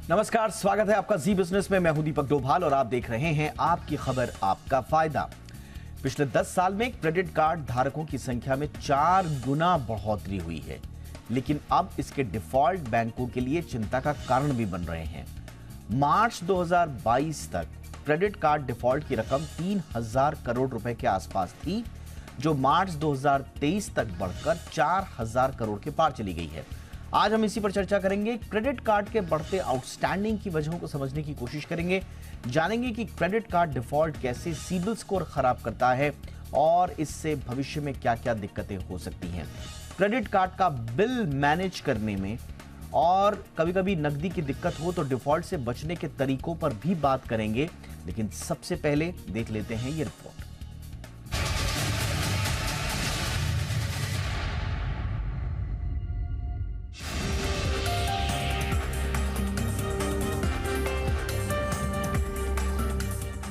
नमस्कार, स्वागत है आपका जी बिजनेस में। मैं हूं दीपक डोभाल और आप देख रहे हैं आपकी खबर आपका फायदा। पिछले 10 साल में क्रेडिट कार्ड धारकों की संख्या में 4 गुना बढ़ोतरी हुई है, लेकिन अब इसके डिफॉल्ट बैंकों के लिए चिंता का कारण भी बन रहे हैं। मार्च 2022 तक क्रेडिट कार्ड डिफॉल्ट की रकम 3,000 करोड़ रुपए के आसपास थी, जो मार्च 2023 तक बढ़कर 4,000 करोड़ के पार चली गई है। आज हम इसी पर चर्चा करेंगे। क्रेडिट कार्ड के बढ़ते आउटस्टैंडिंग की वजहों को समझने की कोशिश करेंगे, जानेंगे कि क्रेडिट कार्ड डिफॉल्ट कैसे सिबिल स्कोर खराब करता है और इससे भविष्य में क्या-क्या दिक्कतें हो सकती हैं। क्रेडिट कार्ड का बिल मैनेज करने में और कभी-कभी नकदी की दिक्कत हो तो डिफॉल्ट से बचने के तरीकों पर भी बात करेंगे, लेकिन सबसे पहले देख लेते हैं ये रिपोर्ट।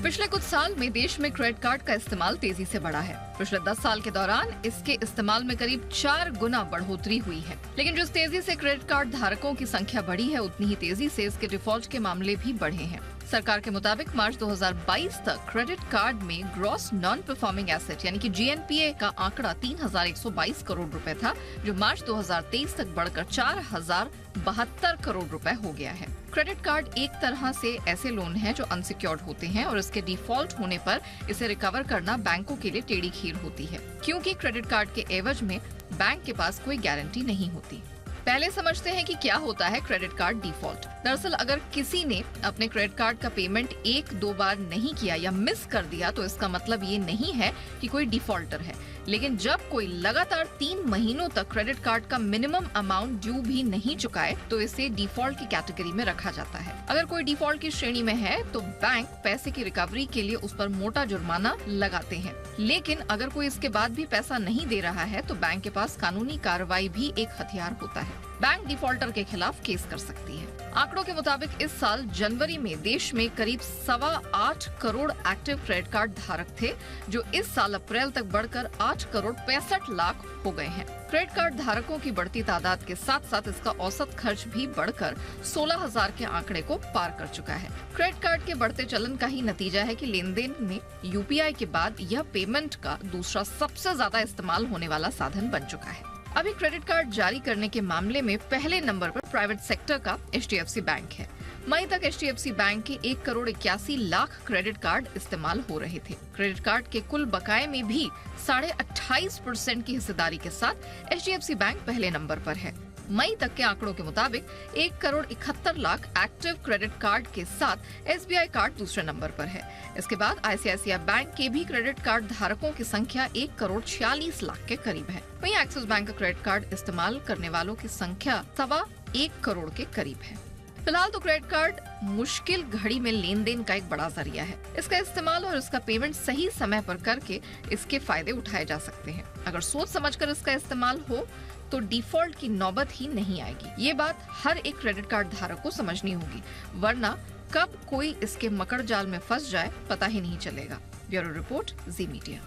पिछले कुछ साल में देश में क्रेडिट कार्ड का इस्तेमाल तेजी से बढ़ा है। पिछले 10 साल के दौरान इसके इस्तेमाल में करीब 4 गुना बढ़ोतरी हुई है। लेकिन जिस तेजी से क्रेडिट कार्ड धारकों की संख्या बढ़ी है, उतनी ही तेजी से इसके डिफॉल्ट के मामले भी बढ़े हैं। सरकार के मुताबिक मार्च 2022 तक क्रेडिट कार्ड में ग्रॉस नॉन परफॉर्मिंग एसेट यानी कि GNPA का आंकड़ा 3,122 करोड़ रुपए था, जो मार्च 2023 तक बढ़कर 4,072 करोड़ रुपए हो गया है। क्रेडिट कार्ड एक तरह से ऐसे लोन हैं जो अनसिक्योर्ड होते हैं और इसके डिफॉल्ट होने पर इसे रिकवर करना बैंकों के लिए टेढ़ी खीर होती है, क्योंकि क्रेडिट कार्ड के एवज में बैंक के पास कोई गारंटी नहीं होती। पहले समझते हैं कि क्या होता है क्रेडिट कार्ड डिफॉल्ट। दरअसल अगर किसी ने अपने क्रेडिट कार्ड का पेमेंट 1-2 बार नहीं किया या मिस कर दिया तो इसका मतलब ये नहीं है कि कोई डिफॉल्टर है। लेकिन जब कोई लगातार 3 महीनों तक क्रेडिट कार्ड का मिनिमम अमाउंट ड्यू भी नहीं चुकाए तो इसे डिफॉल्ट की कैटेगरी में रखा जाता है। अगर कोई डिफॉल्ट की श्रेणी में है तो बैंक पैसे की रिकवरी के लिए उस पर मोटा जुर्माना लगाते हैं। लेकिन अगर कोई इसके बाद भी पैसा नहीं दे रहा है तो बैंक के पास कानूनी कार्रवाई भी एक हथियार होता है। बैंक डिफॉल्टर के खिलाफ केस कर सकती है। आंकड़ों के मुताबिक इस साल जनवरी में देश में करीब 8.25 करोड़ एक्टिव क्रेडिट कार्ड धारक थे, जो इस साल अप्रैल तक बढ़कर 8 करोड़ 65 लाख हो गए हैं। क्रेडिट कार्ड धारकों की बढ़ती तादाद के साथ साथ इसका औसत खर्च भी बढ़कर 16,000 के आंकड़े को पार कर चुका है। क्रेडिट कार्ड के बढ़ते चलन का ही नतीजा है कि लेन देन में UPI के बाद यह पेमेंट का दूसरा सबसे ज्यादा इस्तेमाल होने वाला साधन बन चुका है। अभी क्रेडिट कार्ड जारी करने के मामले में पहले नंबर पर प्राइवेट सेक्टर का HDFC बैंक है। मई तक HDFC बैंक के 1 करोड़ 81 लाख क्रेडिट कार्ड इस्तेमाल हो रहे थे। क्रेडिट कार्ड के कुल बकाये में भी 28.5% की हिस्सेदारी के साथ HDFC बैंक पहले नंबर पर है। मई तक के आंकड़ों के मुताबिक 1 crore 71 lakh active credit card के साथ SBI कार्ड दूसरे नंबर पर है। इसके बाद ICICI बैंक के भी क्रेडिट कार्ड धारकों की संख्या 1 करोड़ 46 लाख के करीब है। वहीं एक्सिस बैंक का क्रेडिट कार्ड इस्तेमाल करने वालों की संख्या 1.25 करोड़ के करीब है। फिलहाल तो क्रेडिट कार्ड मुश्किल घड़ी में लेन देन का एक बड़ा जरिया है। इसका इस्तेमाल और इसका पेमेंट सही समय पर करके इसके फायदे उठाए जा सकते हैं। अगर सोच समझकर इसका इस्तेमाल हो तो डिफॉल्ट की नौबत ही नहीं आएगी। ये बात हर एक क्रेडिट कार्ड धारक को समझनी होगी, वरना कब कोई इसके मकड़ जाल में फंस जाए पता ही नहीं चलेगा। ब्यूरो रिपोर्ट, जी मीडिया।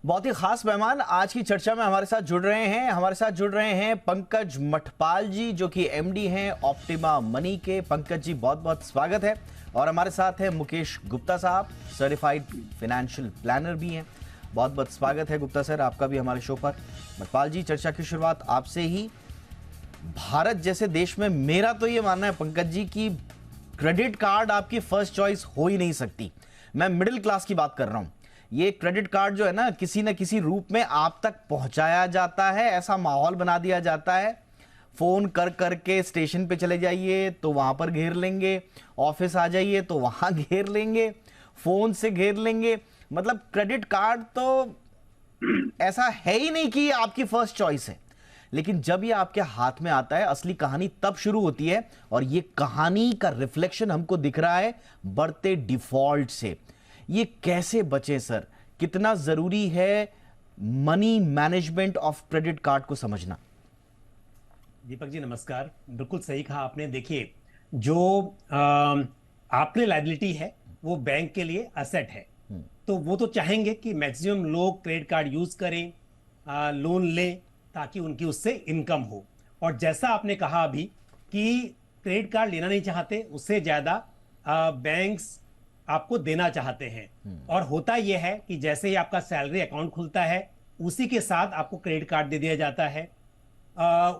बहुत ही खास मेहमान आज की चर्चा में हमारे साथ जुड़ रहे हैं पंकज मठपाल जी, जो कि MD हैं ऑप्टिमा मनी के। पंकज जी, बहुत बहुत स्वागत है। और हमारे साथ है मुकेश गुप्ता साहब, सर्टिफाइड फाइनेंशियल प्लानर भी हैं। बहुत बहुत स्वागत है गुप्ता सर आपका भी हमारे शो पर। मठपाल जी, चर्चा की शुरुआत आपसे ही। भारत जैसे देश में मेरा तो ये मानना है पंकज जी कि क्रेडिट कार्ड आपकी फर्स्ट चॉइस हो ही नहीं सकती। मैं मिडिल क्लास की बात कर रहा हूं। ये क्रेडिट कार्ड जो है ना, किसी न किसी रूप में आप तक पहुंचाया जाता है, ऐसा माहौल बना दिया जाता है। फोन कर करके स्टेशन पे चले जाइए तो वहां पर घेर लेंगे, ऑफिस आ जाइए तो वहां घेर लेंगे, फोन से घेर लेंगे। मतलब क्रेडिट कार्ड तो ऐसा है ही नहीं कि आपकी फर्स्ट चॉइस है। लेकिन जब ये आपके हाथ में आता है, असली कहानी तब शुरू होती है। और ये कहानी का रिफ्लेक्शन हमको दिख रहा है बढ़ते डिफॉल्ट से। ये कैसे बचे सर? कितना जरूरी है money management of credit card को समझना? दीपक जी नमस्कार। बिल्कुल सही कहा आपने। देखिए, जो आपने लायबिलिटी है वो बैंक के लिए असेट है, तो वो तो चाहेंगे कि मैक्सिमम लोग क्रेडिट कार्ड यूज करें, लोन लें, ताकि उनकी उससे इनकम हो। और जैसा आपने कहा अभी कि क्रेडिट कार्ड लेना नहीं चाहते, उससे ज्यादा बैंक्स आपको देना चाहते हैं। और होता यह है कि जैसे ही आपका सैलरी अकाउंट खुलता है, उसी के साथ आपको क्रेडिट कार्ड दे दिया जाता है।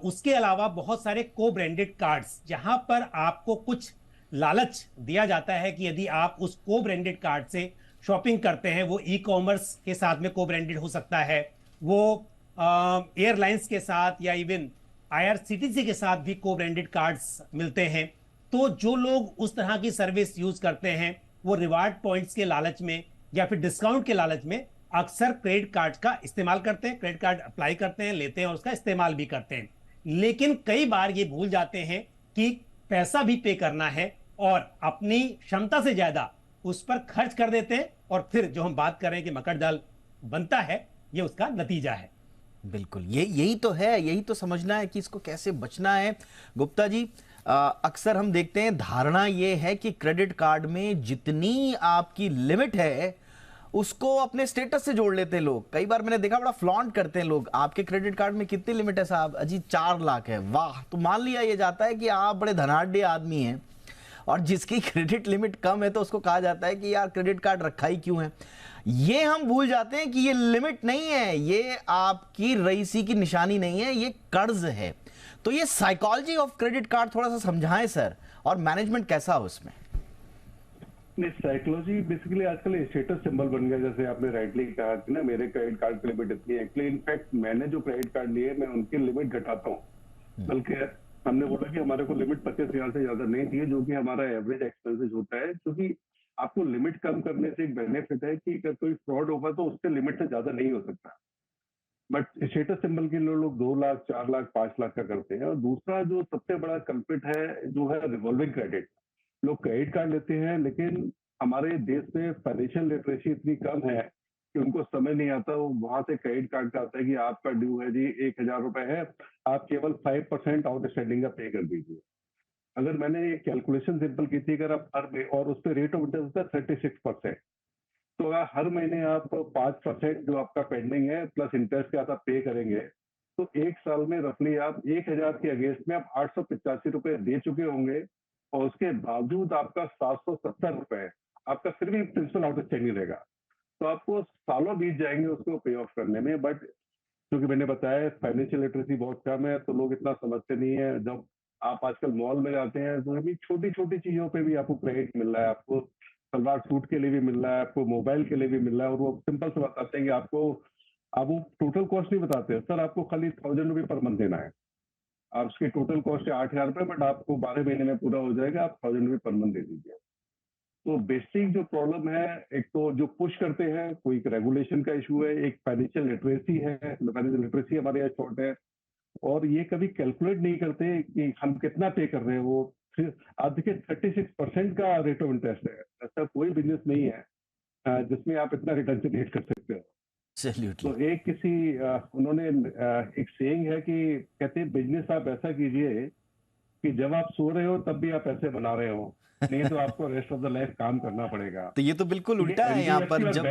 उसके अलावा बहुत सारे को ब्रांडेड कार्ड्स, जहां पर आपको कुछ लालच दिया जाता है कि यदि आप उस को ब्रांडेड कार्ड से शॉपिंग करते हैं, वो ई कॉमर्स के साथ में को ब्रांडेड हो सकता है, वो एयरलाइंस के साथ या इवन आईआरसीटीसी के साथ भी को ब्रांडेड कार्ड्स मिलते हैं। तो जो लोग उस तरह की सर्विस यूज करते हैं, वो रिवार्ड पॉइंट्स के लालच में या फिर डिस्काउंट के लालच में अक्सर क्रेडिट कार्ड का इस्तेमाल करते हैं, क्रेडिट कार्ड अप्लाई करते हैं, लेते हैं और उसका इस्तेमाल भी करते हैं। लेकिन कई बार ये भूल जाते हैं कि पैसा भी पे करना है और अपनी क्षमता से ज्यादा उस पर खर्च कर देते हैं, और फिर जो हम बात कर रहे हैं कि मकर जाल बनता है, ये उसका नतीजा है। बिल्कुल, यही तो है, यही तो समझना है कि इसको कैसे बचना है। गुप्ता जी, अक्सर हम देखते हैं धारणा ये है कि क्रेडिट कार्ड में जितनी आपकी लिमिट है उसको अपने स्टेटस से जोड़ लेते हैं लोग। कई बार मैंने देखा बड़ा फ्लॉन्ट करते हैं लोग, आपके क्रेडिट कार्ड में कितनी लिमिट है साहब? अजी 4 लाख है, वाह। तो मान लिया ये जाता है कि आप बड़े धनाढ़ आदमी हैं, और जिसकी क्रेडिट लिमिट कम है तो उसको कहा जाता है कि यार क्रेडिट कार्ड रखा ही क्यों है। ये हम भूल जाते हैं कि ये लिमिट नहीं है, ये आपकी रईसी की निशानी नहीं है, ये कर्ज है। तो ये साइकोलॉजी ऑफ क्रेडिट कार्ड थोड़ा सा समझाएं सर, और मैनेजमेंट कैसा हो उसमें? नहीं, साइकोलॉजी बेसिकली आजकल स्टेटस सिंबल बन गया। जैसे आपने राइटली कहा कि ना मेरे क्रेडिट कार्ड की लिमिट इतनी है, एक्चुअली इनफैक्ट मैंने जो क्रेडिट कार्ड लिए मैं उनकी लिमिट घटाता हूँ। बल्कि हमने बोला कि हमारे को लिमिट 25,000 से ज्यादा नहीं चाहिए, जो कि हमारा एवरेज एक्सपेंसेस होता है। क्योंकि आपको लिमिट कम करने से एक बेनिफिट है कि अगर कोई फ्रॉड होगा तो उसके लिमिट से ज्यादा नहीं हो सकता। बट स्टेटस सिंबल के लिए लोग 2 लाख, 4 लाख, 5 लाख का करते हैं। और दूसरा जो सबसे बड़ा कल्प्रिट है, जो है रिवॉल्विंग क्रेडिट। लोग क्रेडिट कार्ड लेते हैं, लेकिन हमारे देश में फाइनेंशियल लिटरेसी इतनी कम है कि उनको समझ नहीं आता। वो वहां से क्रेडिट कार्ड का आता है कि आपका ड्यू है जी 1,000 रुपए है, आप केवल 5% आउटस्टैंडिंग का पे कर दीजिए। अगर मैंने ये कैलकुलेशन सिंपल की थी, अगर आप हर और उस पर रेट ऑफ इंटरेस्ट है 36%, तो अगर हर महीने आप 5% जो आपका पेंडिंग है प्लस इंटरेस्ट के साथ आप पे करेंगे, तो एक साल में रफली आप 1,000 के अगेंस्ट में आप 885 रुपए दे चुके होंगे, और उसके बावजूद आपका 770 रुपए आपका फिर भी प्रिंसिपल आउटस्टैंडिंग रहेगा। तो आपको सालों बीत जाएंगे उसको पे ऑफ करने में। बट क्योंकि मैंने बताया फाइनेंशियल लिटरेसी बहुत कम है, तो लोग इतना समझते नहीं है। जब आप आजकल मॉल में जाते हैं तो भी छोटी छोटी चीजों पे भी आपको क्रेडिट मिल रहा है, आपको सलवार सूट के लिए भी मिल रहा है, आपको मोबाइल के लिए भी मिल रहा है। और वो सिंपल से बताते हैं कि आप वो टोटल कॉस्ट नहीं बताते सर, आपको खाली 1,000 रुपये पर मंथ देना है। आप उसकी टोटल कॉस्ट है 8,000 रुपये, बट आपको 12 महीने में पूरा हो जाएगा, आप 1,000 रुपये पर मंथ दे दीजिए। तो बेसिक जो प्रॉब्लम है, एक तो जो पुश करते हैं, कोई एक रेगुलेशन का इशू है, एक फाइनेंशियल लिटरेसी है, फाइनेंशियल लिटरेसी हमारे यहाँ शॉर्ट है, और ये कभी कैलकुलेट नहीं करते कि हम कितना पे कर रहे हैं। वो आप देखिए 36% का रेट ऑफ इंटरेस्ट है। ऐसा कोई बिजनेस नहीं है जिसमें आप इतना रिटर्न जनरेट कर सकते हो। तो एक किसी उन्होंने एक सेइंग है कि कहते हैं बिजनेस आप ऐसा कीजिए कि जब आप सो रहे हो तब भी आप पैसे बना रहे हो, नहीं तो आपको रेस्ट ऑफ द लाइफ काम करना पड़ेगा। तो ये तो बिल्कुल उल्टा है यहाँ पर। जब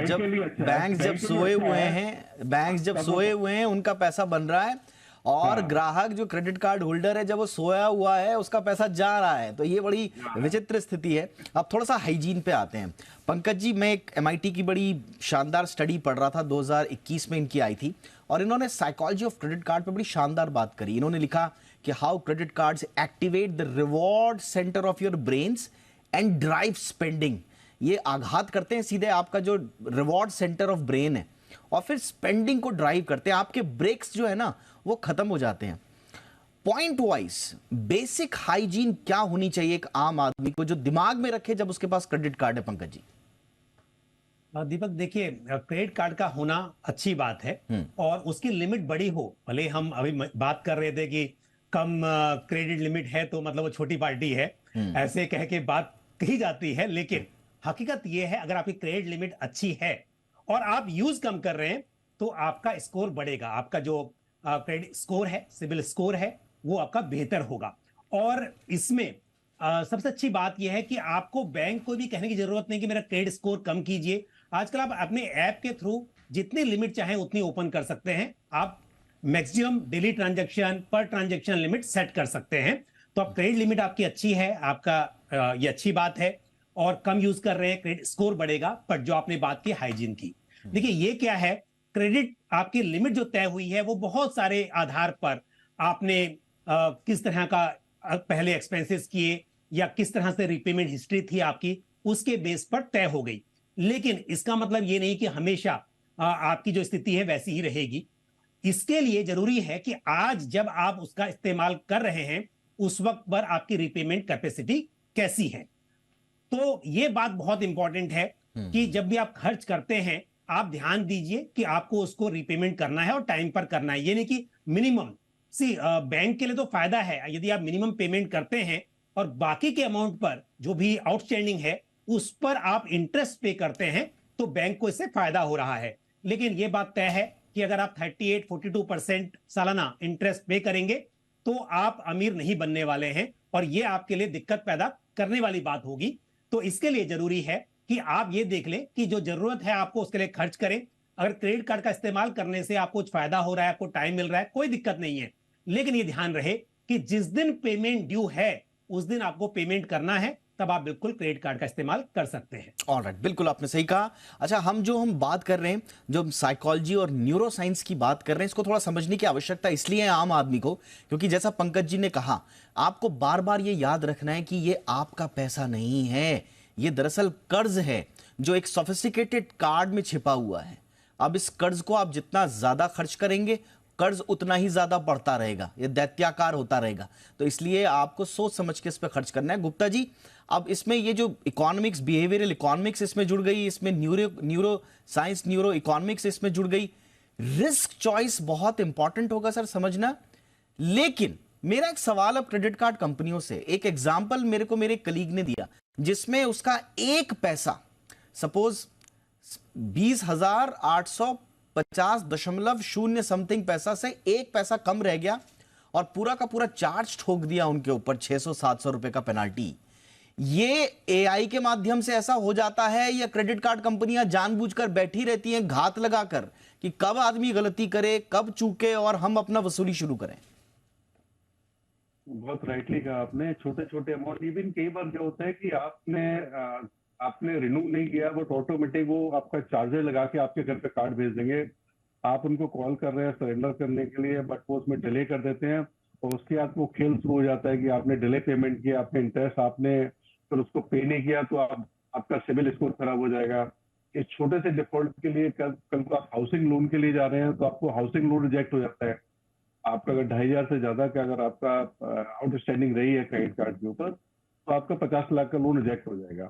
बैंक जब सोए हुए हैं, बैंक जब सोए हुए हैं उनका पैसा बन रहा है, और ग्राहक जो क्रेडिट कार्ड होल्डर है जब वो सोया हुआ है उसका पैसा जा रहा है। तो ये बड़ी विचित्र स्थिति है। अब थोड़ा सा हाइजीन पे आते हैं। पंकज जी, मैं एक MIT की बड़ी शानदार स्टडी पढ़ रहा था, 2021 में इनकी आई थी, और इन्होंने साइकोलॉजी ऑफ क्रेडिट कार्ड पे बड़ी शानदार बात करी। इन्होंने लिखा कि how credit cards activate the reward centre of your brains and drive spending. ये आघात करते हैं सीधे आपका जो रिवॉर्ड सेंटर ऑफ ब्रेन है, और फिर स्पेंडिंग को ड्राइव करते हैं। आपके ब्रेक्स जो है ना वो खत्म हो जाते हैं। पॉइंट वाइज बेसिक हाइजीन क्या होनी चाहिए एक आम आदमी को, जो दिमाग में रखे जब उसके पास क्रेडिट कार्ड है? पंकज जी। दीपक, देखिए, क्रेडिट कार्ड का होना अच्छी बात है, और उसकी लिमिट बड़ी हो। भले हम अभी बात कर रहे थे कि कम क्रेडिट लिमिट है तो मतलब वो छोटी पार्टी है, ऐसे कह के बात कही जाती है, लेकिन हकीकत यह है अगर आपकी क्रेडिट लिमिट अच्छी है और आप यूज कम कर रहे हैं तो आपका स्कोर बढ़ेगा। आपका जो क्रेडिट स्कोर है, सिबिल स्कोर है, वो आपका बेहतर होगा। और इसमें सबसे अच्छी बात यह है कि आपको बैंक को भी कहने की जरूरत नहीं कि मेरा क्रेडिट स्कोर कम कीजिए। आजकल आप अपने ऐप के थ्रू जितनी लिमिट चाहें उतनी ओपन कर सकते हैं। आप मैक्सिमम डेली ट्रांजैक्शन पर ट्रांजैक्शन लिमिट सेट कर सकते हैं। तो अब क्रेडिट लिमिट आपकी अच्छी है, आपका ये अच्छी बात है, और कम यूज कर रहे हैं, क्रेडिट स्कोर बढ़ेगा। पर जो आपने बात की हाइजीन की, देखिए ये क्या है, क्रेडिट आपकी लिमिट जो तय हुई है वो बहुत सारे आधार पर आपने किस तरह का पहले एक्सपेंसेस किए या किस तरह से रिपेमेंट हिस्ट्री थी आपकी, उसके बेस पर तय हो गई। लेकिन इसका मतलब ये नहीं कि हमेशा आपकी जो स्थिति है वैसी ही रहेगी। इसके लिए जरूरी है कि आज जब आप उसका इस्तेमाल कर रहे हैं उस वक्त पर आपकी रिपेमेंट कैपेसिटी कैसी है। तो ये बात बहुत इंपॉर्टेंट है कि जब भी आप खर्च करते हैं आप ध्यान दीजिए कि आपको उसको रिपेमेंट करना है और टाइम पर करना है। ये नहीं कि मिनिमम बैंक के लिए तो फायदा है यदि आप मिनिमम पेमेंट करते हैं और बाकी के अमाउंट पर जो भी आउटस्टैंडिंग है उस पर आप इंटरेस्ट पे करते हैं तो बैंक को इससे फायदा हो रहा है। लेकिन यह बात तय है कि अगर आप 38-42% सालाना इंटरेस्ट पे करेंगे तो आप अमीर नहीं बनने वाले हैं और यह आपके लिए दिक्कत पैदा करने वाली बात होगी। तो इसके लिए जरूरी है कि आप ये देख लें कि जो जरूरत है आपको उसके लिए खर्च करें। अगर क्रेडिट कार्ड का इस्तेमाल करने से आपको कुछ फायदा हो रहा है, आपको टाइम मिल रहा है, कोई दिक्कत नहीं है। लेकिन ये ध्यान रहे कि जिस दिन पेमेंट ड्यू है उस दिन आपको पेमेंट करना है, तब आप बिल्कुल क्रेडिट कार्ड का इस्तेमाल कर सकते हैं। ऑलराइट, बिल्कुल आपने सही कहा। अच्छा, हम बात कर रहे हैं, जो साइकोलॉजी और न्यूरो साइंस की बात कर रहे हैं, इसको थोड़ा समझने की आवश्यकता इसलिए है आम आदमी को, क्योंकि जैसा पंकज जी ने कहा, आपको बार बार ये याद रखना है कि ये आपका पैसा नहीं है, ये दरअसल कर्ज है जो एक सोफिस्टिकेटेड कार्ड में छिपा हुआ है। अब इस कर्ज को आप जितना ज्यादा खर्च करेंगे कर्ज उतना ही ज्यादा बढ़ता रहेगा, ये दैत्याकार होता रहेगा। तो इसलिए आपको सोच समझ के इस पर खर्च करना है। गुप्ता जी, अब इसमें ये जो इकोनॉमिक्स, बिहेवियरल इकोनॉमिक्स इसमें जुड़ गई, इसमें न्यूरो साइंस, न्यूरो इकोनॉमिक्स इसमें जुड़ गई। रिस्क चॉइस बहुत इंपॉर्टेंट होगा सर समझना। लेकिन मेरा एक सवाल अब क्रेडिट कार्ड कंपनियों से, एक एग्जाम्पल मेरे को मेरे कलीग ने दिया जिसमें उसका एक पैसा, सपोज 20,850.0 समथिंग पैसा से एक पैसा कम रह गया और पूरा का पूरा चार्ज ठोक दिया उनके ऊपर 600-700 रुपए का पेनाल्टी। ये एआई के माध्यम से ऐसा हो जाता है या क्रेडिट कार्ड कंपनियां जानबूझकर बैठी रहती हैं घात लगाकर कि कब आदमी गलती करे, कब चूके और हम अपना वसूली शुरू करें? बहुत राइटली कहा आपने। छोटे छोटे अमाउंट, इवन कई बार क्या होता है कि आपने रिन्यू नहीं किया बट ऑटोमेटिक वो आपका चार्जर लगा के आपके घर पे कार्ड भेज देंगे। आप उनको कॉल कर रहे हैं सरेंडर करने के लिए बट वो उसमें डिले कर देते हैं और उसके बाद वो खेल शुरू हो जाता है कि आपने डिले पेमेंट किया, आपने इंटरेस्ट आपने फिर उसको पे नहीं किया तो आपका सिविल स्कोर खराब हो जाएगा। इस छोटे से डिफॉल्ट के लिए कल को आप हाउसिंग लोन के लिए जा रहे हैं तो आपको हाउसिंग लोन रिजेक्ट हो जाता है। आपका अगर 2,500 से ज्यादा का अगर आपका आउटस्टैंडिंग रही है क्रेडिट कार्ड के ऊपर तो आपका 50 लाख का लोन रिजेक्ट हो जाएगा।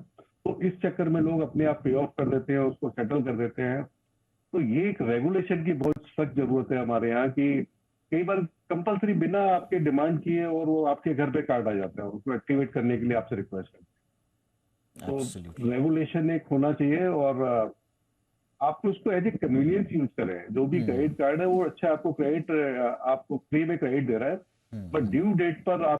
तो इस चक्कर में लोग अपने आप पे ऑफ कर देते हैं, उसको सेटल कर देते हैं। तो ये एक रेगुलेशन की बहुत सख्त जरूरत है हमारे यहाँ की कई बार कंपलसरी बिना आपके डिमांड किए और वो आपके घर पे कार्ड आ जाता है, उसको एक्टिवेट करने के लिए आपसे रिक्वेस्ट करते हैं। तो रेगुलेशन एक होना चाहिए और आप उसको एज ए कन्वीनियंस यूज करें। जो भी क्रेडिट कार्ड है वो अच्छा आपको फ्री में क्रेडिट दे रहा है बट ड्यू डेट पर आप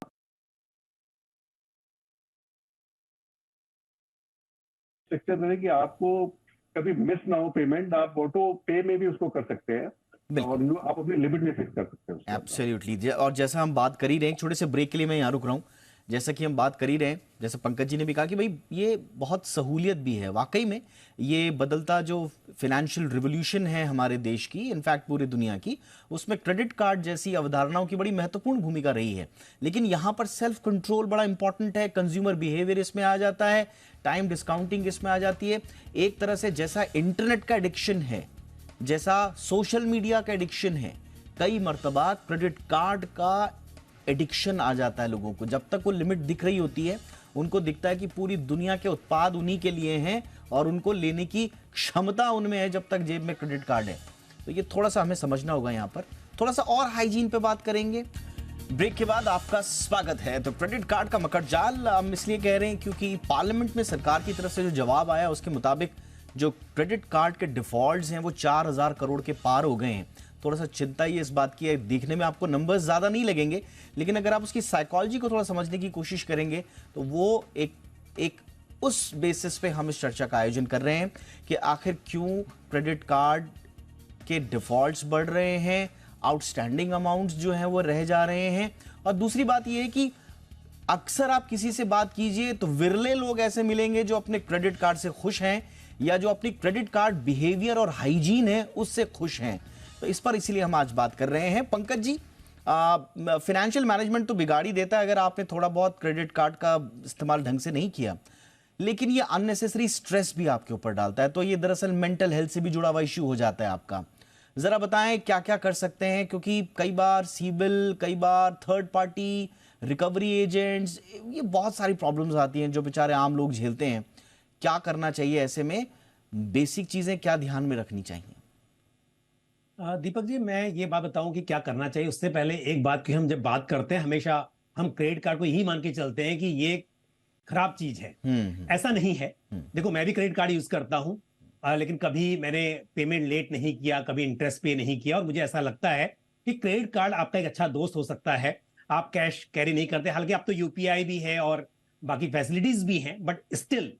स्ट्रक्चर करें कि आपको कभी मिस ना हो पेमेंट। आप ऑटो पे में भी उसको कर सकते हैं और आप अपनी लिमिट में फिक्स कर सकते हैं। एब्सोल्युटली। और जैसा हम बात कर ही रहे हैं, छोटे से ब्रेक के लिए मैं यहाँ रुक रहा हूँ, जैसा कि हम बात कर ही रहे हैं, जैसे पंकज जी ने भी कहा कि भाई ये बहुत सहूलियत भी है। वाकई में ये बदलता जो फाइनेंशियल रिवॉल्यूशन है हमारे देश की, इनफैक्ट पूरी दुनिया की, उसमें क्रेडिट कार्ड जैसी अवधारणाओं की बड़ी महत्वपूर्ण भूमिका रही है। लेकिन यहाँ पर सेल्फ कंट्रोल बड़ा इंपॉर्टेंट है, कंज्यूमर बिहेवियर इसमें आ जाता है, टाइम डिस्काउंटिंग इसमें आ जाती है। एक तरह से जैसा इंटरनेट का एडिक्शन है, जैसा सोशल मीडिया का एडिक्शन है, कई मर्तबा क्रेडिट कार्ड का एडिक्शन आ जाता है लोगों को। जब तक वो लिमिट दिख रही होती है उनको दिखता है कि पूरी दुनिया के उत्पाद उन्हीं के लिए हैं और उनको लेने की क्षमता उनमें है जब तक जेब में क्रेडिट कार्ड है। तो ये थोड़ा सा हमें समझना होगा। यहाँ पर थोड़ा सा और हाइजीन पे बात करेंगे ब्रेक के बाद। आपका स्वागत है। तो क्रेडिट कार्ड का मकड़जाल हम इसलिए कह रहे हैं क्योंकि पार्लियामेंट में सरकार की तरफ से जो जवाब आया उसके मुताबिक जो क्रेडिट कार्ड के डिफॉल्ट्स हैं वो 4,000 करोड़ के पार हो गए हैं। थोड़ा सा चिंता ही इस बात की है। देखने में आपको नंबर्स ज्यादा नहीं लगेंगे लेकिन अगर आप उसकी साइकोलॉजी को थोड़ा समझने की कोशिश करेंगे तो वो एक उस बेसिस पे हम इस चर्चा का आयोजन कर रहे हैं कि आखिर क्यों क्रेडिट कार्ड के डिफॉल्ट्स बढ़ रहे हैं, आउटस्टैंडिंग अमाउंट्स जो हैं वो रह जा रहे हैं। और दूसरी बात ये है कि अक्सर आप किसी से बात कीजिए तो विरले लोग ऐसे मिलेंगे जो अपने क्रेडिट कार्ड से खुश हैं या जो अपनी क्रेडिट कार्ड बिहेवियर और हाइजीन है उससे खुश हैं। तो इस पर इसीलिए हम आज बात कर रहे हैं। पंकज जी, फाइनेंशियल मैनेजमेंट तो बिगाड़ ही देता है अगर आपने थोड़ा बहुत क्रेडिट कार्ड का इस्तेमाल ढंग से नहीं किया, लेकिन ये अननेसेसरी स्ट्रेस भी आपके ऊपर डालता है। तो ये दरअसल मेंटल हेल्थ से भी जुड़ा हुआ इश्यू हो जाता है आपका। जरा बताएं क्या क्या कर सकते हैं, क्योंकि कई बार सीबिल, कई बार थर्ड पार्टी रिकवरी एजेंट्स, ये बहुत सारी प्रॉब्लम्स आती हैं जो बेचारे आम लोग झेलते हैं। क्या करना चाहिए ऐसे में, बेसिक चीजें क्या ध्यान में रखनी चाहिए? दीपक जी, मैं ये बात बताऊं कि क्या करना चाहिए उससे पहले एक बात की, हम जब बात करते हैं हमेशा हम क्रेडिट कार्ड को यही मान के चलते हैं कि ये खराब चीज है। ऐसा नहीं है। देखो, मैं भी क्रेडिट कार्ड यूज करता हूं, लेकिन कभी मैंने पेमेंट लेट नहीं किया, कभी इंटरेस्ट पे नहीं किया। और मुझे ऐसा लगता है कि क्रेडिट कार्ड आपका एक अच्छा दोस्त हो सकता है। आप कैश कैरी नहीं करते, हालांकि आप तो यूपीआई भी है और बाकी फैसिलिटीज भी हैं, बट स्टिल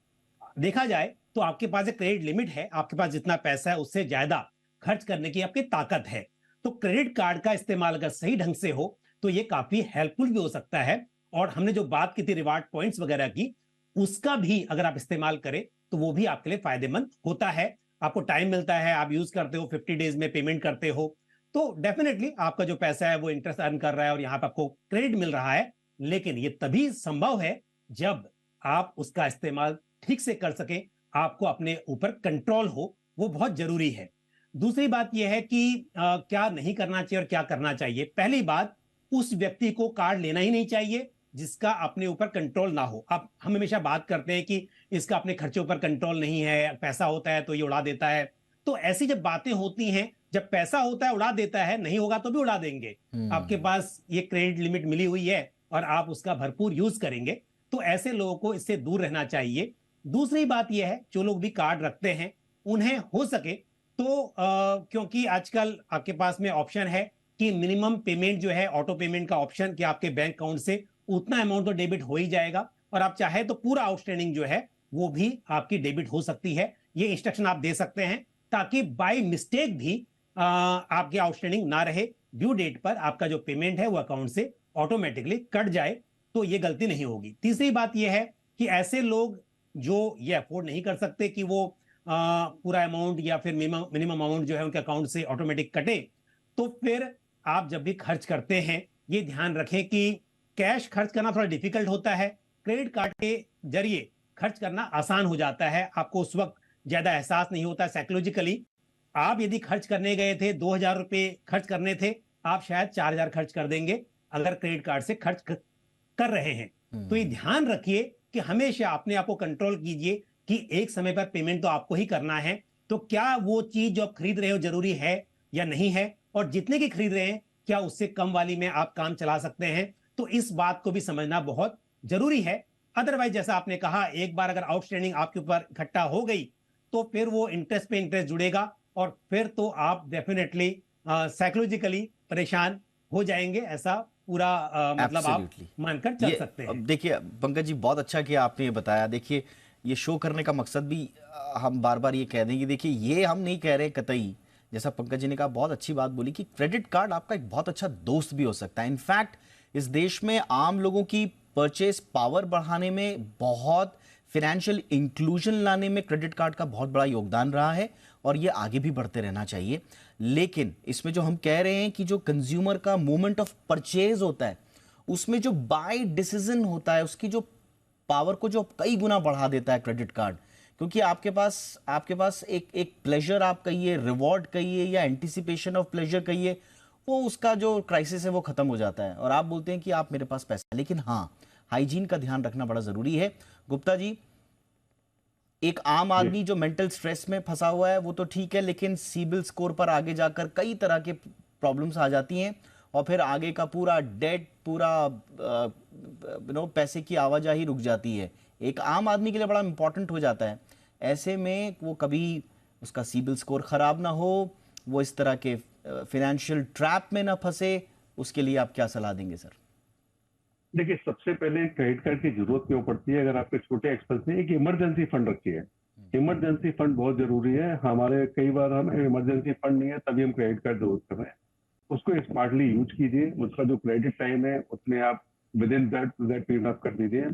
देखा जाए तो आपके पास एक क्रेडिट लिमिट है। आपके पास जितना पैसा है उससे ज्यादा खर्च करने की आपकी ताकत है। तो क्रेडिट कार्ड का इस्तेमाल अगर सही ढंग से हो तो ये काफी हेल्पफुल भी हो सकता है। और हमने जो बात की थी रिवार्ड पॉइंट्स वगैरह की, उसका भी अगर आप इस्तेमाल करें तो वो भी आपके लिए फायदेमंद होता है। आपको टाइम मिलता है, आप यूज करते हो, 50 डेज में पेमेंट करते हो, तो डेफिनेटली आपका जो पैसा है वो इंटरेस्ट अर्न कर रहा है और यहाँ पर आपको क्रेडिट मिल रहा है। लेकिन ये तभी संभव है जब आप उसका इस्तेमाल ठीक से कर सके, आपको अपने ऊपर कंट्रोल हो, वो बहुत जरूरी है। दूसरी बात यह है कि क्या नहीं करना चाहिए और क्या करना चाहिए। पहली बात, उस व्यक्ति को कार्ड लेना ही नहीं चाहिए जिसका अपने ऊपर कंट्रोल ना हो। अब हम हमेशा बात करते हैं कि इसका अपने खर्चों पर कंट्रोल नहीं है, पैसा होता है तो ये उड़ा देता है। तो ऐसी जब बातें होती हैं, जब पैसा होता है उड़ा देता है, नहीं होगा तो भी उड़ा देंगे। आपके पास ये क्रेडिट लिमिट मिली हुई है और आप उसका भरपूर यूज करेंगे, तो ऐसे लोगों को इससे दूर रहना चाहिए। दूसरी बात यह है, जो लोग भी कार्ड रखते हैं उन्हें हो सके तो क्योंकि आजकल आपके पास में ऑप्शन है कि मिनिमम पेमेंट जो है, ऑटो पेमेंट का ऑप्शन, कि आपके बैंक अकाउंट से उतना अमाउंट तो डेबिट हो ही जाएगा और आप चाहे तो पूरा आउटस्टैंडिंग जो है वो भी आपकी डेबिट हो सकती है। ये इंस्ट्रक्शन आप दे सकते हैं ताकि बाय मिस्टेक भी आपके आउटस्टैंडिंग ना रहे। ड्यू डेट पर आपका जो पेमेंट है वो अकाउंट से ऑटोमेटिकली कट जाए, तो ये गलती नहीं होगी। तीसरी बात ये है कि ऐसे लोग जो ये अफोर्ड नहीं कर सकते कि वो पूरा अमाउंट या फिर मिनिमम अमाउंट जो है उनके अकाउंट से ऑटोमेटिक कटे, तो फिर आप जब भी खर्च करते हैं ये ध्यान रखें कि कैश खर्च करना थोड़ा डिफिकल्ट होता है, क्रेडिट कार्ड के जरिए खर्च करना आसान हो जाता है। आपको उस वक्त ज्यादा एहसास नहीं होता साइकोलॉजिकली। आप यदि खर्च करने गए थे, 2000 रुपए खर्च करने थे, आप शायद 4000 खर्च कर देंगे अगर क्रेडिट कार्ड से खर्च कर रहे हैं। तो ये ध्यान रखिए कि हमेशा अपने आप को कंट्रोल कीजिए कि एक समय पर पेमेंट तो आपको ही करना है। तो क्या वो चीज जो आप खरीद रहे हो जरूरी है या नहीं है, और जितने की खरीद रहे हैं क्या उससे कम वाली में आप काम चला सकते हैं। तो इस बात को भी समझना बहुत जरूरी है। अदरवाइज जैसा आपने कहा, एक बार अगर आउटस्टैंडिंग आपके ऊपर इकट्ठा हो गई तो फिर वो इंटरेस्ट पे इंटरेस्ट जुड़ेगा और फिर तो आप डेफिनेटली साइकोलॉजिकली परेशान हो जाएंगे। ऐसा पूरा मतलब आप मानकर चल सकते हैं। देखिए पंकज जी, बहुत अच्छा किया आपने ये बताया। देखिए, ये शो करने का मकसद भी हम बार बार ये कह देंगे, देखिए ये हम नहीं कह रहे कतई, जैसा पंकज जी ने कहा, बहुत अच्छी बात बोली कि क्रेडिट कार्ड आपका एक बहुत अच्छा दोस्त भी हो सकता है। इनफैक्ट इस देश में आम लोगों की परचेस पावर बढ़ाने में, बहुत फाइनेंशियल इंक्लूजन लाने में क्रेडिट कार्ड का बहुत बड़ा योगदान रहा है और ये आगे भी बढ़ते रहना चाहिए। लेकिन इसमें जो हम कह रहे हैं कि जो कंज्यूमर का मोमेंट ऑफ परचेज होता है, उसमें जो बाय डिसीजन होता है, उसकी जो पावर को जो कई गुना बढ़ा देता है क्रेडिट कार्ड। क्योंकि आपके पास एक प्लेजर आप कहिए, रिवॉर्ड कहिए या एंटिसिपेशन ऑफ प्लेजर कहिए, वो उसका जो क्राइसिस है वो खत्म हो जाता है और आप बोलते हैं कि आप मेरे पास पैसा है। लेकिन हाँ, हाइजीन का ध्यान रखना बड़ा जरूरी है। गुप्ता जी, एक आम आदमी जो मेंटल स्ट्रेस में फंसा हुआ है वो तो ठीक है, लेकिन सीबिल स्कोर पर आगे जाकर कई तरह के प्रॉब्लम्स आ जाती हैं और फिर आगे का पूरा डेट, पूरा पैसे की आवाजाही रुक जाती है। एक आम आदमी के लिए बड़ा इंपॉर्टेंट हो जाता है। ऐसे में वो कभी उसका सीबिल स्कोर खराब ना हो, वो इस तरह के फाइनेंशियल ट्रैप में ना फंसे, उसके लिए आप क्या सलाह देंगे सर? देखिए, सबसे पहले क्रेडिट कार्ड की जरूरत क्यों पड़ती है? अगर आपके छोटे एक्सपेंस है, एक इमरजेंसी फंड रखिए। इमरजेंसी फंड बहुत जरूरी है। हमारे कई बार हमें इमरजेंसी फंड नहीं है, तभी हम क्रेडिट कार्ड जरूरत कर रहे हैं। उसको स्मार्टली यूज कीजिए, उसका जो क्रेडिट टाइम है उसमें आप with in that paid up कर दीजिए।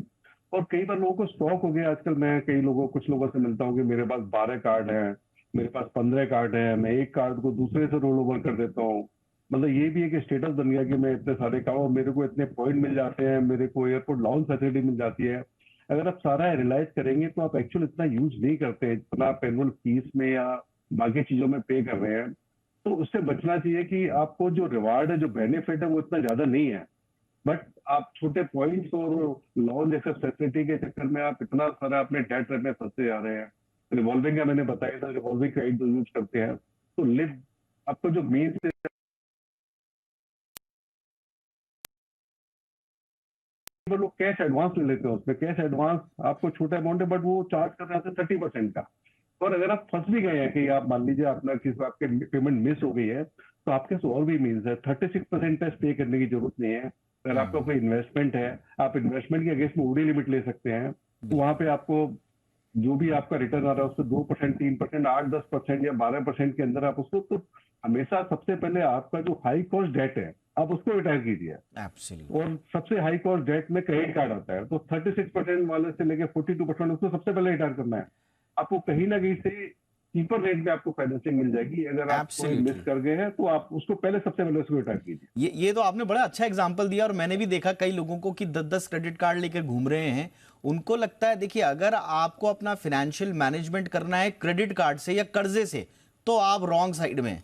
और कई बार लोगों को स्टॉक हो गया, आजकल मैं कुछ लोगों से मिलता हूँ कि मेरे पास 12 कार्ड है, मेरे पास 15 कार्ड है, मैं एक कार्ड को दूसरे से रोल ओवर कर देता हूँ। मतलब ये भी एक स्टेटस बन गया कि मैं इतने सारे का हूँ, मेरे को इतने पॉइंट मिल जाते हैं, मेरे को एयरपोर्ट लाउंज फैसिलिटी मिल जाती है। अगर आप सारा रियलाइज करेंगे तो आप एक्चुअल इतना यूज नहीं करते जितना आप एनुअल फीस में या बाकी चीजों में पे कर रहे हैं। तो उससे बचना चाहिए कि आपको जो रिवार्ड है, जो बेनिफिट है, वो इतना ज्यादा नहीं है, बट आप छोटे पॉइंट्स और लॉन्च जैसे फैसिलिटी के चक्कर में आप इतना सारा अपने डेट में फंसते जा रहे हैं। रिवॉल्विंग का मैंने बताया था, रिवॉल्विंग क्रेडिट जो यूज करते हैं तो लिव आपको जो मेन लोग कैश एडवांस ले लेते हैं, उसमें कैश एडवांस आपको छोटा अमाउंट है बट वो चार्ज कर रहे हैं 30% का। और अगर आप फंस भी गए हैं कि आप मान लीजिए अपना किसी आपके पेमेंट मिस हो गई है तो आपके पास और भी मीन्स है, 36% टैक्स पे करने की जरूरत नहीं है। अगर आपका कोई इन्वेस्टमेंट है, आप इन्वेस्टमेंट के अगेंस्ट में ओडी लिमिट ले सकते हैं, तो वहां पे आपको जो भी आपका रिटर्न आ रहा है उससे 2%, 3%, 8-10% या 12% के अंदर आप उसको, तो हमेशा सबसे पहले आपका जो हाई कॉस्ट डेट है आप उसको रिटायर कीजिए। एब्सोल्युटली। और सबसे हाई कॉस्ट डेट में क्रेडिट कार्ड आता है, तो 36% वाले से लेके 42% उसको सबसे पहले रिटायर करना है। आपको कहीं ना कहीं से चीपर रेट में आपको फाइनेंसिंग मिल जाएगी। अगर आप मिस कर गए हैं तो आप उसको पहले सबसे पहले उसको रिटायर कीजिए। ये तो आपने बड़ा अच्छा एग्जांपल दिया, और मैंने भी देखा कई लोगों को कि 10-10 क्रेडिट कार्ड लेकर घूम रहे हैं। उनको लगता है, देखिए अगर आपको अपना फाइनेंशियल मैनेजमेंट करना है क्रेडिट कार्ड से या कर्जे से तो आप रॉन्ग साइड में।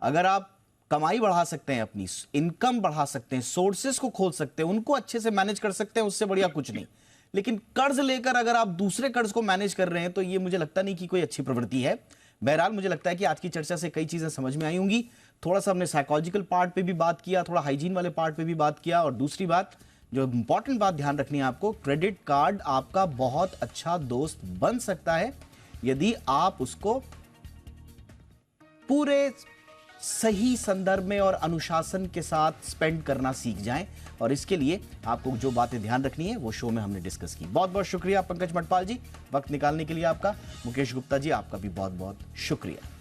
अगर आप कमाई बढ़ा सकते हैं, अपनी इनकम बढ़ा सकते हैं, सोर्सेस को खोल सकते हैं, उनको अच्छे से मैनेज कर सकते हैं, उससे बढ़िया कुछ नहीं। लेकिन कर्ज लेकर अगर आप दूसरे कर्ज को मैनेज कर रहे हैं तो ये मुझे लगता नहीं कि कोई अच्छी प्रवृत्ति है। बहरहाल मुझे लगता है कि आज की चर्चा से कई चीजें समझ में आई होंगी। थोड़ा सा हमने साइकोलॉजिकल पार्ट पे भी बात किया, थोड़ा हाइजीन वाले पार्ट पे भी बात किया, और दूसरी बात जो इंपॉर्टेंट बात ध्यान रखनी है आपको, क्रेडिट कार्ड आपका बहुत अच्छा दोस्त बन सकता है यदि आप उसको पूरे सही संदर्भ में और अनुशासन के साथ स्पेंड करना सीख जाएं। और इसके लिए आपको जो बातें ध्यान रखनी है वो शो में हमने डिस्कस की। बहुत बहुत शुक्रिया पंकज मटपाल जी, वक्त निकालने के लिए आपका। मुकेश गुप्ता जी, आपका भी बहुत बहुत शुक्रिया।